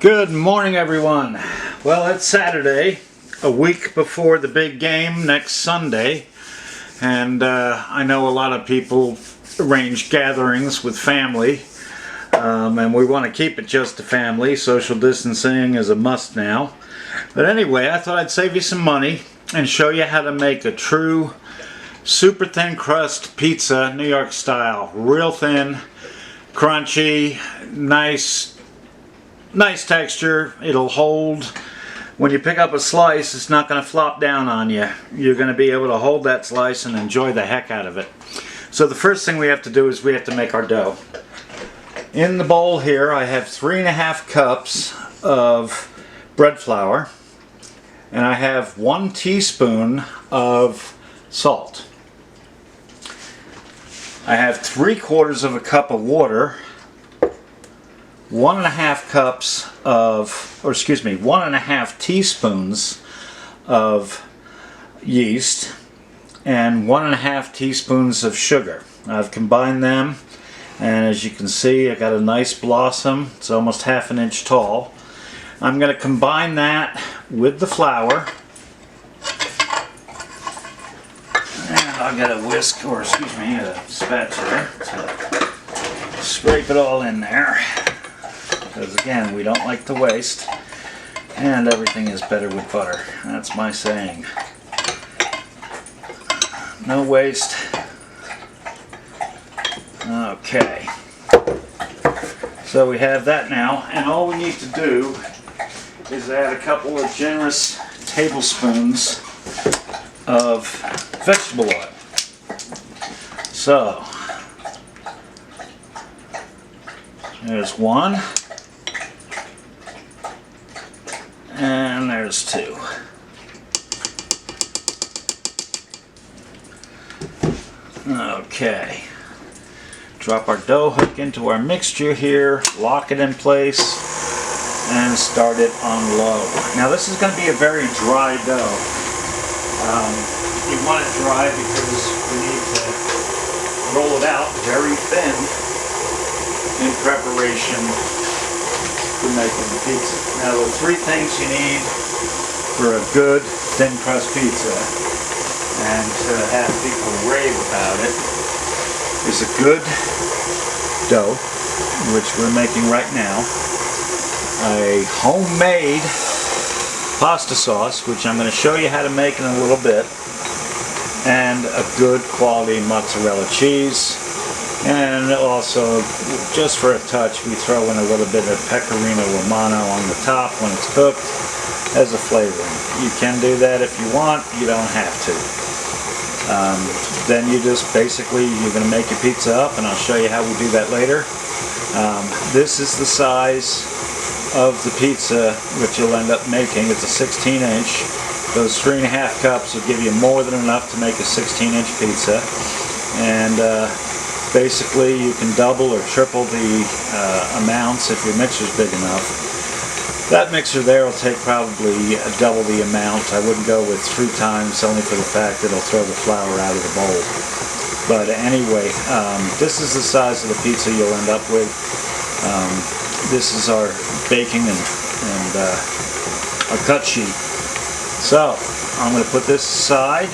Good morning, everyone. Well, it's Saturday, a week before the big game next Sunday, and I know a lot of people arrange gatherings with family, and we want to keep it just a family. Social distancing is a must now. But anyway, I thought I'd save you some money and show you how to make a true super thin crust pizza, New York style. Real thin, crunchy, nice texture. It'll hold. When you pick up a slice, it's not going to flop down on you. You're going to be able to hold that slice and enjoy the heck out of it. So the first thing we have to do is we have to make our dough. In the bowl here I have 3½ cups of bread flour, and I have 1 teaspoon of salt. I have 3/4 cup of water, 1½ cups of, or excuse me, 1½ teaspoons of yeast, and 1½ teaspoons of sugar. I've combined them, and as you can see, I got a nice blossom. It's almost 1/2 inch tall. I'm going to combine that with the flour, and I'll get a whisk, or excuse me, a spatula to scrape it all in there. Because again, we don't like to waste, and everything is better with butter. That's my saying. No waste. Okay. So we have that now, and all we need to do is add a couple of generous tablespoons of vegetable oil. So, there's 1. And there's 2. Okay. Drop our dough hook into our mixture here, lock it in place, and start it on low. Now this is going to be a very dry dough. You want it dry because we need to roll it out very thin in preparation for making the pizza. Now the 3 things you need for a good thin crust pizza, and to have people rave about it, is a good dough, which we're making right now, a homemade pasta sauce, which I'm going to show you how to make in a little bit, and a good quality mozzarella cheese. And also, just for a touch, we throw in a little bit of pecorino romano on the top when it's cooked as a flavoring. You can do that if you want, you don't have to. Then you just basically, you're going to make your pizza up, and I'll show you how we do that later. This is the size of the pizza which you'll end up making. It's a 16 inch. Those 3½ cups will give you more than enough to make a 16 inch pizza. And basically, you can double or triple the amounts if your mixer's big enough. That mixer there will take probably double the amount. I wouldn't go with 3 times, only for the fact that it'll throw the flour out of the bowl. But anyway, this is the size of the pizza you'll end up with. This is our baking and our cut sheet. So, I'm going to put this aside,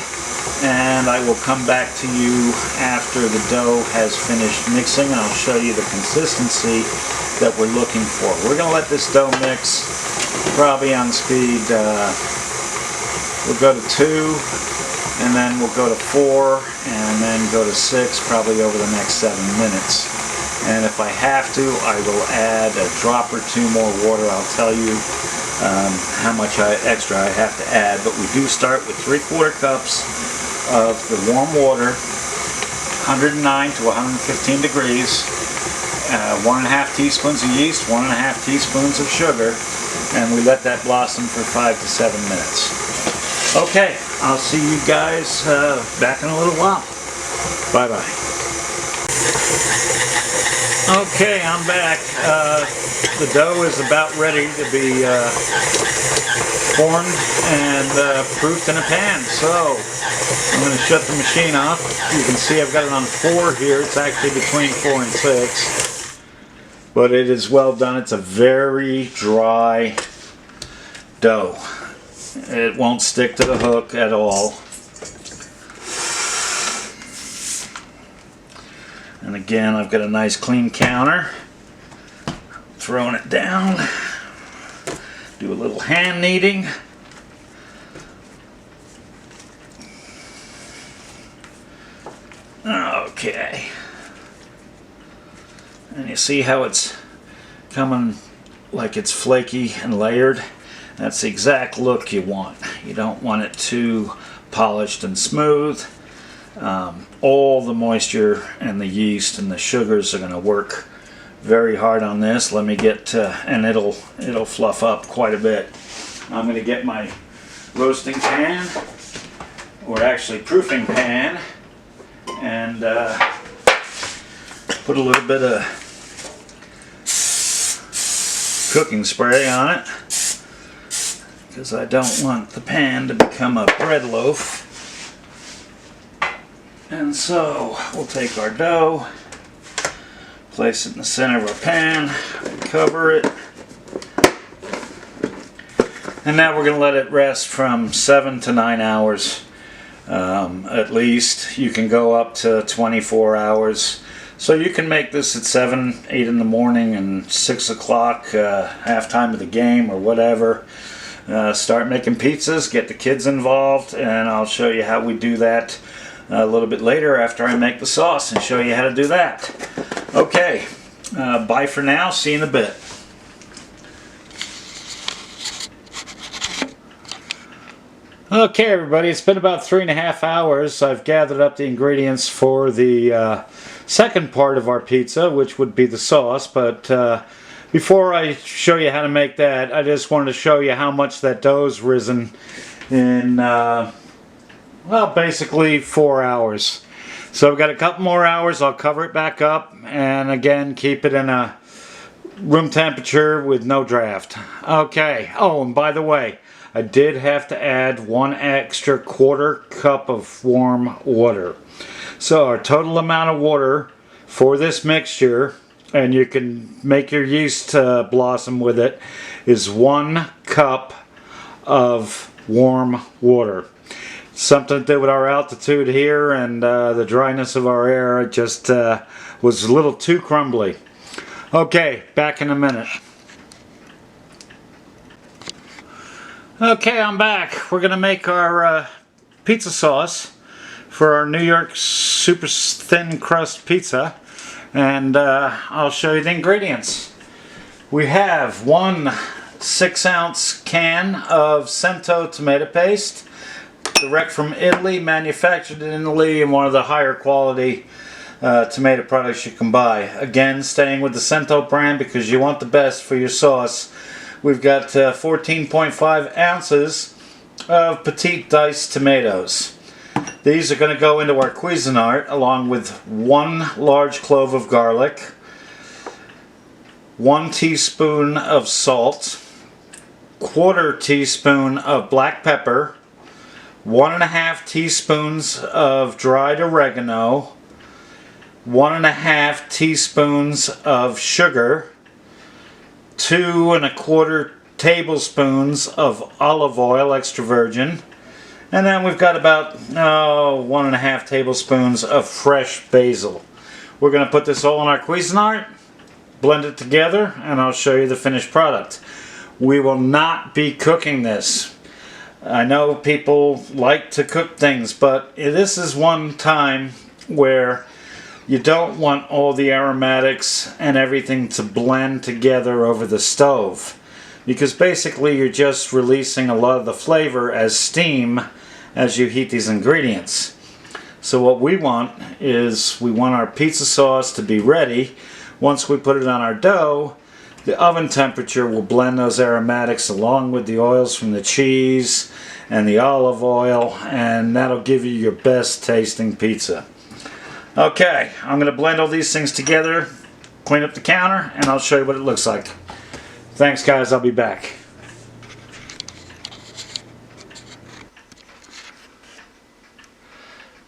and I will come back to you after the dough has finished mixing, and I'll show you the consistency that we're looking for. We're going to let this dough mix probably on speed. We'll go to 2, and then we'll go to 4, and then go to 6 probably over the next 7 minutes. And if I have to, I will add a drop or 2 more water. I'll tell you how much extra I have to add, but we do start with 3/4 cups of the warm water, 109 to 115 degrees, 1½ teaspoons of yeast, 1½ teaspoons of sugar, and we let that blossom for 5 to 7 minutes. Okay, I'll see you guys back in a little while. Bye-bye. Okay, I'm back. The dough is about ready to be formed and proofed in a pan. So I'm going to shut the machine off. You can see I've got it on 4 here. It's actually between 4 and 6. but it is well done. It's a very dry dough. It won't stick to the hook at all. And again, I've got a nice clean counter. Throwing it down. Do a little hand kneading. Okay. And you see how it's coming like it's flaky and layered? That's the exact look you want. You don't want it too polished and smooth. All the moisture and the yeast and the sugars are going to work very hard on this. Let me get and it'll fluff up quite a bit. I'm going to get my roasting pan, or actually proofing pan, and put a little bit of cooking spray on it, because I don't want the pan to become a bread loaf. And so we'll take our dough, place it in the center of our pan, cover it, and now we're going to let it rest from 7 to 9 hours at least. You can go up to 24 hours. So you can make this at 7, 8 in the morning and 6 o'clock, halftime of the game or whatever. Start making pizzas, get the kids involved, and I'll show you how we do that a little bit later after I make the sauce and show you how to do that. Okay, bye for now. See you in a bit. Okay, everybody, it's been about 3.5 hours. I've gathered up the ingredients for the second part of our pizza, which would be the sauce. But before I show you how to make that, I just wanted to show you how much that dough's risen in, well, basically 4 hours. So I've got a couple more hours. I'll cover it back up, and again, keep it in a room temperature with no draft. Okay. Oh, and by the way, I did have to add 1 extra 1/4 cup of warm water. So our total amount of water for this mixture, and you can make your yeast blossom with it, is 1 cup of warm water. Something to do with our altitude here and the dryness of our air. It just was a little too crumbly. Okay, back in a minute. Okay, I'm back. We're going to make our pizza sauce for our New York super thin crust pizza, and I'll show you the ingredients. We have 1 6-ounce can of Cento tomato paste, direct from Italy, manufactured in Italy, and one of the higher quality tomato products you can buy. Again, staying with the Cento brand because you want the best for your sauce. We've got 14.5 ounces of petite diced tomatoes. These are going to go into our Cuisinart along with 1 large clove of garlic, 1 teaspoon of salt, 1/4 teaspoon of black pepper, 1.5 teaspoons of dried oregano, 1.5 teaspoons of sugar, 2 1/4 tablespoons of olive oil, extra virgin, and then we've got about 1.5 tablespoons of fresh basil. We're going to put this all in our Cuisinart, blend it together, and I'll show you the finished product. We will not be cooking this. I know people like to cook things, but this is one time where you don't want all the aromatics and everything to blend together over the stove, because basically you're just releasing a lot of the flavor as steam as you heat these ingredients. So what we want is we want our pizza sauce to be ready. Once we put it on our dough, the oven temperature will blend those aromatics along with the oils from the cheese and the olive oil, and that'll give you your best tasting pizza. Okay, I'm going to blend all these things together, clean up the counter, and I'll show you what it looks like. Thanks guys, I'll be back.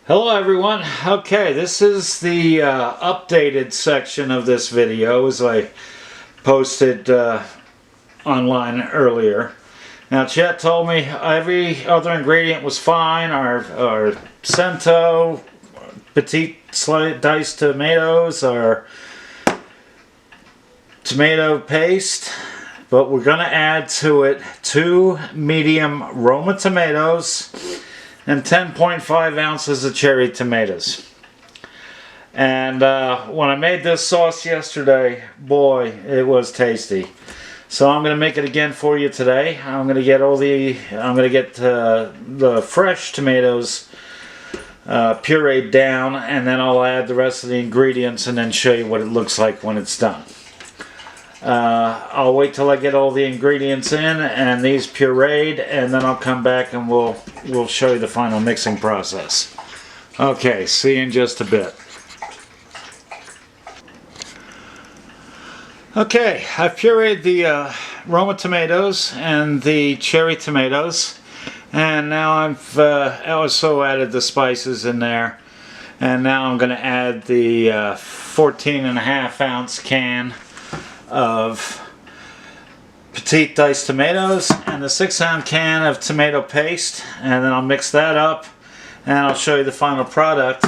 Hello everyone. Okay, this is the updated section of this video as I posted online earlier. Now Chet told me every other ingredient was fine. Our cento, petite diced tomatoes, our tomato paste, but we're going to add to it 2 medium Roma tomatoes and 10.5 ounces of cherry tomatoes. And when I made this sauce yesterday, boy, it was tasty. So I'm going to make it again for you today. I'm going to get the fresh tomatoes pureed down, and then I'll add the rest of the ingredients and then show you what it looks like when it's done. I'll wait till I get all the ingredients in and these pureed, and then I'll come back and we'll show you the final mixing process. Okay, see you in just a bit. Okay, I've pureed the Roma tomatoes and the cherry tomatoes, and now I've also added the spices in there, and now I'm going to add the 14.5 ounce can of petite diced tomatoes and the 6-ounce can of tomato paste, and then I'll mix that up and I'll show you the final product.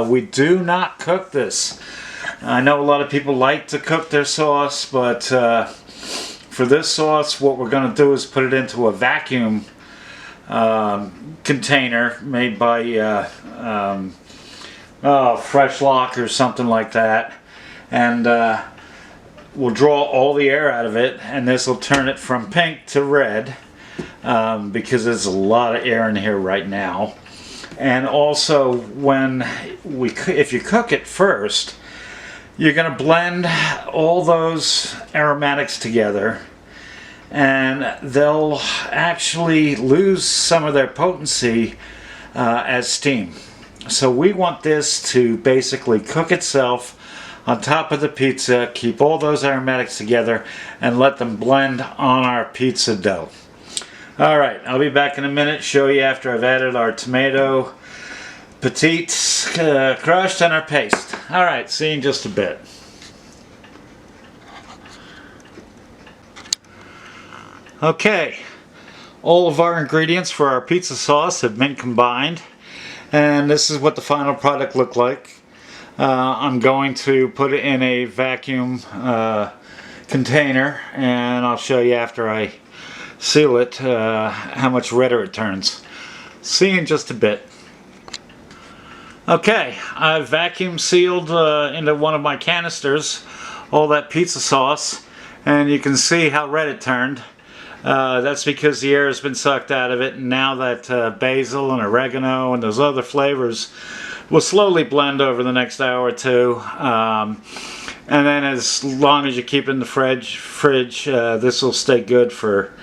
We do not cook this. I know a lot of people like to cook their sauce, but for this sauce what we're going to do is put it into a vacuum container made by Fresh Lock or something like that, and we'll draw all the air out of it, and this will turn it from pink to red because there's a lot of air in here right now. And also, if you cook it first, you're going to blend all those aromatics together, and they'll actually lose some of their potency as steam. So we want this to basically cook itself on top of the pizza, keep all those aromatics together, and let them blend on our pizza dough. Alright, I'll be back in a minute, show you after I've added our tomato petite crushed and our paste. Alright, see you in just a bit. Okay, all of our ingredients for our pizza sauce have been combined, and this is what the final product looked like. I'm going to put it in a vacuum container, and I'll show you after I seal it how much redder it turns. See you in just a bit. Okay, I've vacuum sealed into one of my canisters all that pizza sauce, and you can see how red it turned. That's because the air has been sucked out of it, and now that basil and oregano and those other flavors will slowly blend over the next hour or two, and then as long as you keep it in the fridge, this will stay good for,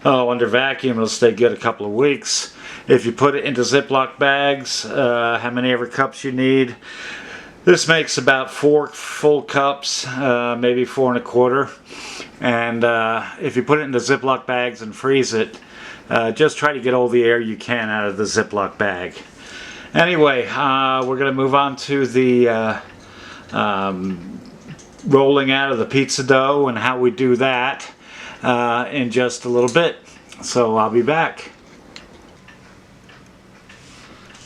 under vacuum it'll stay good a couple of weeks. If you put it into Ziploc bags, how many ever cups you need, this makes about 4 full cups, maybe 4 1/4. And if you put it into Ziploc bags and freeze it, just try to get all the air you can out of the Ziploc bag. Anyway, we're going to move on to the rolling out of the pizza dough and how we do that in just a little bit. So I'll be back.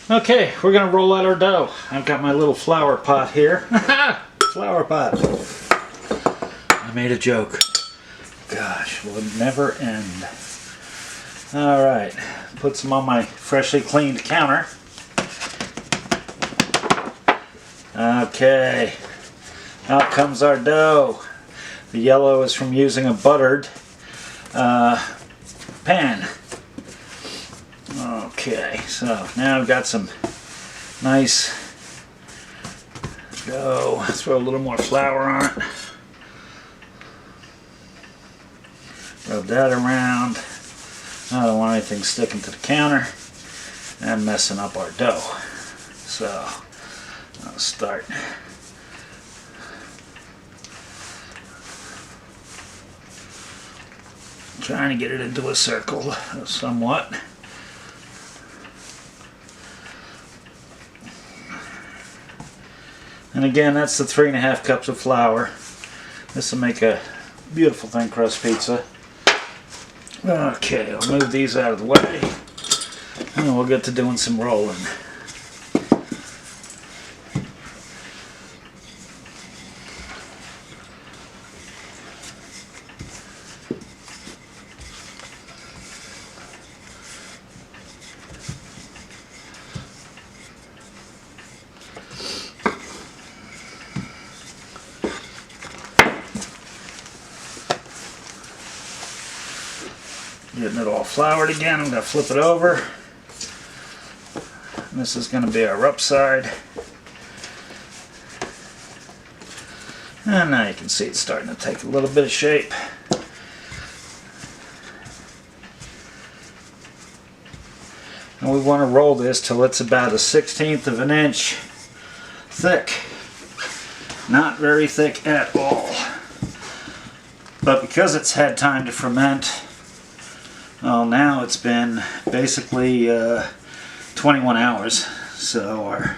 Okay, we're going to roll out our dough. I've got my little flower pot here. Flower pot. I made a joke. Gosh, will never end. Alright, put some on my freshly cleaned counter. Okay, out comes our dough. The yellow is from using a buttered pan. Okay, so now I've got some nice dough. Throw a little more flour on it. Rub that around. I don't want anything sticking to the counter and messing up our dough. So I'll start. Trying to get it into a circle somewhat. And again, that's the 3 1/2 cups of flour. This will make a Beautiful thin crust pizza. Okay, I'll move these out of the way and we'll get to doing some rolling. Getting it all floured again. I'm going to flip it over. And this is going to be our up side. And now you can see it's starting to take a little bit of shape. And we want to roll this till it's about 1/16 of an inch thick. Not very thick at all. But because it's had time to ferment, well, now it's been basically 21 hours. So our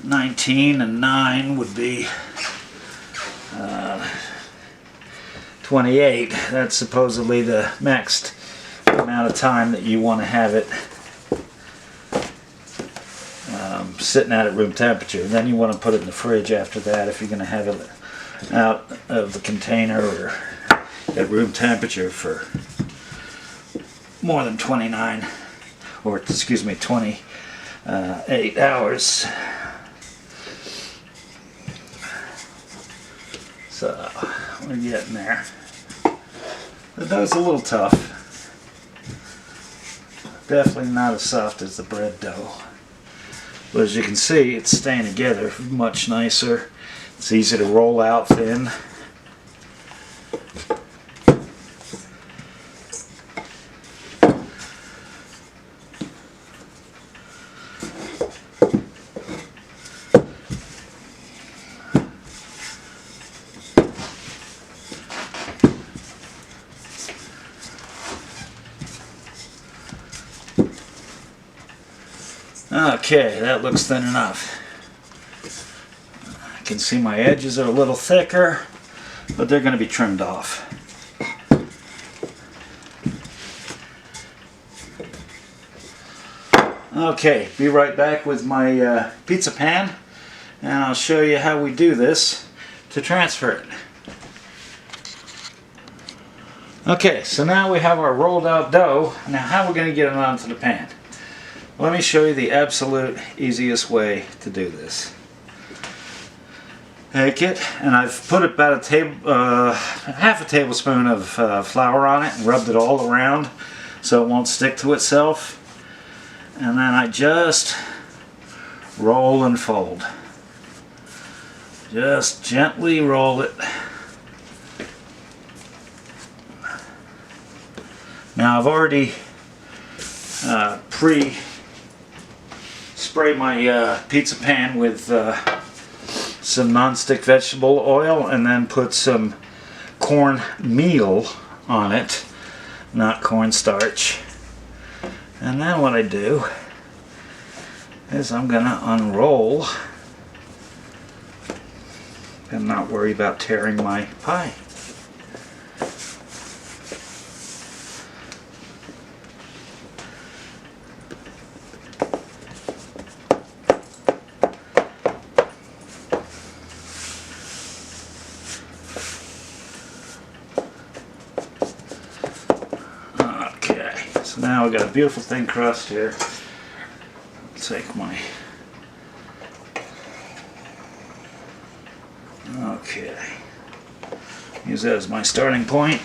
19 and 9 would be 28. That's supposedly the max amount of time that you want to have it sitting at room temperature. And then you want to put it in the fridge after that if you're going to have it out of the container or at room temperature for more than 28 hours. So we're getting there. The dough's a little tough. Definitely not as soft as the bread dough. But as you can see, it's staying together much nicer. It's easy to roll out thin. Okay, that looks thin enough. I can see my edges are a little thicker, but they're going to be trimmed off. Okay, be right back with my pizza pan, and I'll show you how we do this to transfer it. Okay, so now we have our rolled out dough. Now how are we going to get it onto the pan? Let me show you the absolute easiest way to do this. Take it, and I've put about half a tablespoon of flour on it and rubbed it all around so it won't stick to itself. And then I just roll and fold. Just gently roll it. Now I've already spray my pizza pan with some nonstick vegetable oil and then put some corn meal on it, not cornstarch. And then what I do is I'm going to unroll and not worry about tearing my pie. So now I've got a beautiful thin crust here. I'll take my... Okay. Use that as my starting point.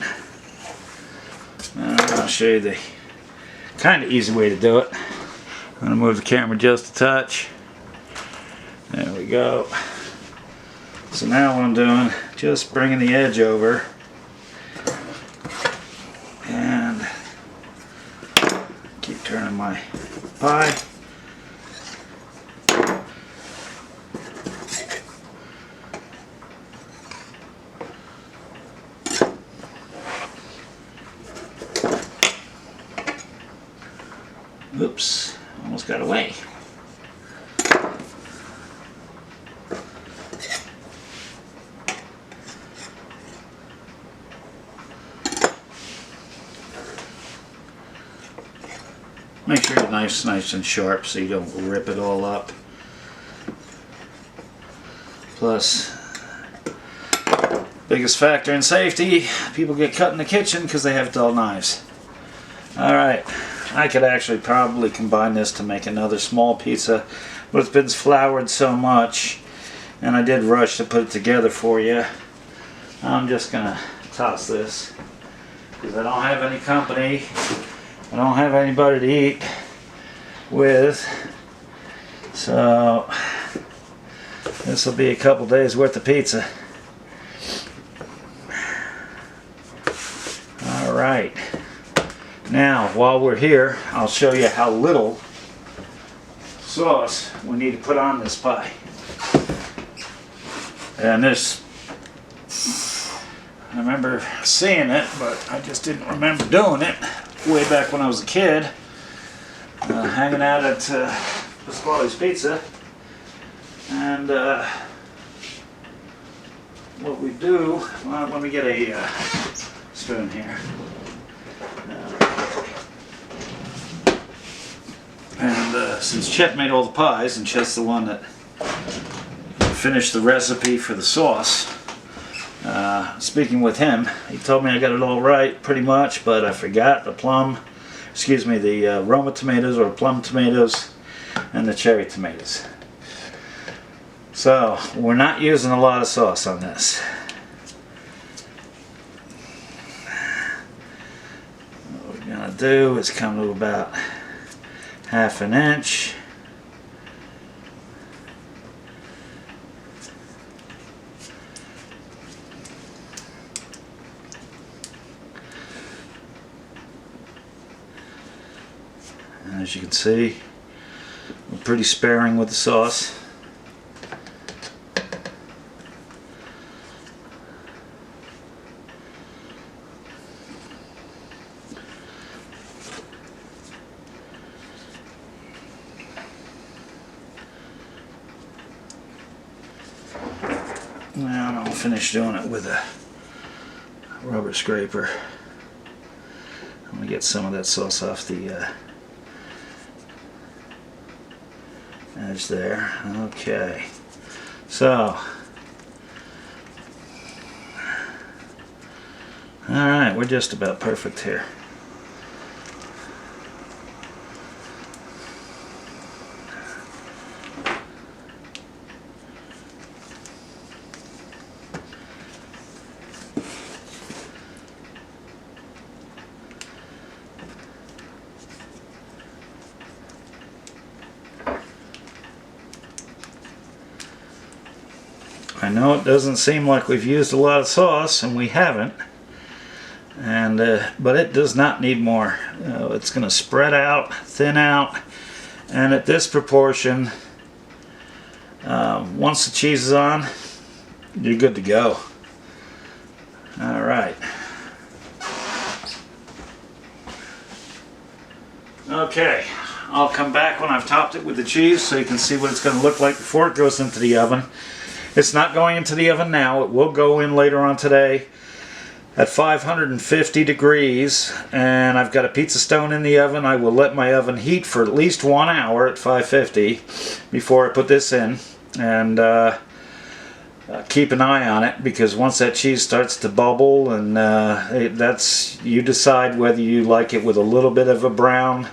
And I'll show you the kind of easy way to do it. I'm going to move the camera just a touch. There we go. So now what I'm doing, just bringing the edge over. And keep turning my pie. Oops, almost got away. Make sure your knife's nice and sharp so you don't rip it all up. Plus, biggest factor in safety, people get cut in the kitchen because they have dull knives. Alright, I could actually probably combine this to make another small pizza, but it's been floured so much, and I did rush to put it together for you. I'm just going to toss this because I don't have any company. I don't have anybody to eat with, so this will be a couple days worth of pizza. Alright, now while we're here, I'll show you how little sauce we need to put on this pie. And this, I remember seeing it, but I just didn't remember doing it way back when I was a kid, hanging out at Pasquale's Pizza. And what we do, well, let me get a spoon here. And since Chet made all the pies, and Chet's the one that finished the recipe for the sauce, speaking with him, he told me I got it all right pretty much, but I forgot the Roma tomatoes or plum tomatoes and the cherry tomatoes. So we're not using a lot of sauce on this. What we're going to do is come to about ½ an inch. And as you can see, we're pretty sparing with the sauce. Now I'll finish doing it with a rubber scraper. I'm going to get some of that sauce off the edge there. Okay, so alright, we're just about perfect here. I know it doesn't seem like we've used a lot of sauce, and we haven't, and but it does not need more. It's going to spread out, thin out, and at this proportion, once the cheese is on, you're good to go. Alright. Okay, I'll come back when I've topped it with the cheese so you can see what it's going to look like before it goes into the oven. It's not going into the oven now. It will go in later on today at 550 degrees, and I've got a pizza stone in the oven. I will let my oven heat for at least 1 hour at 550 before I put this in, and keep an eye on it, because once that cheese starts to bubble, and you decide whether you like it with a little bit of a brown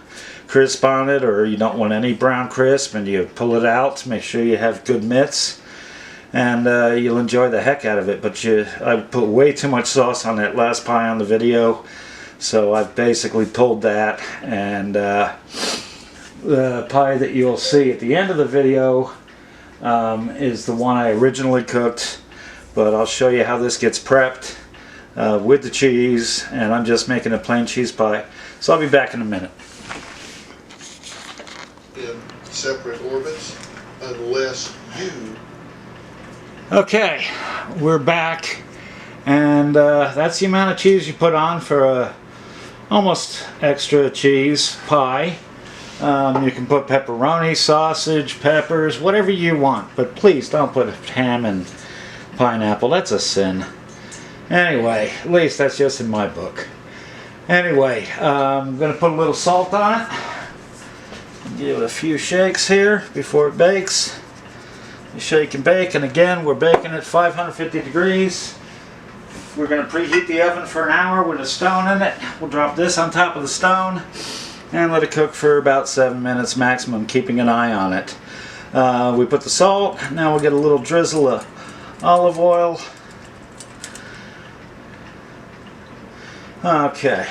crisp on it, or you don't want any brown crisp, and you pull it out to make sure you have good mitts. And you'll enjoy the heck out of it. But I put way too much sauce on that last pie on the video, so I've basically pulled that, and the pie that you'll see at the end of the video is the one I originally cooked, but I'll show you how this gets prepped with the cheese, and I'm just making a plain cheese pie, so I'll be back in a minute. In separate orbits, unless you... Okay, we're back, and that's the amount of cheese you put on for a almost extra cheese pie. You can put pepperoni, sausage, peppers, whatever you want, but please don't put ham and pineapple. That's a sin. Anyway, at least that's just in my book. Anyway, I'm going to put a little salt on it. Give it a few shakes here before it bakes. You shake and bake, and again we're baking at 550 degrees. We're going to preheat the oven for an hour with a stone in it. We'll drop this on top of the stone and let it cook for about 7 minutes maximum, keeping an eye on it. We put the salt. Now we'll get a little drizzle of olive oil. Okay.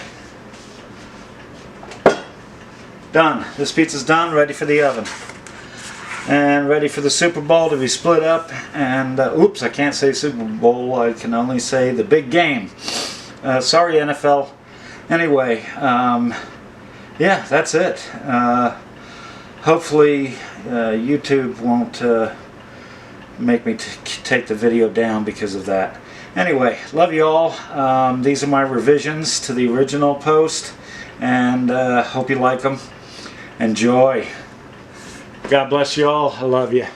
Done. This pizza's done, ready for the oven. And ready for the Super Bowl to be split up. And, oops, I can't say Super Bowl, I can only say the big game. Sorry, NFL. Anyway, yeah, that's it. Hopefully, YouTube won't make me take the video down because of that. Anyway, love you all. These are my revisions to the original post. And hope you like them. Enjoy. God bless you all. I love you.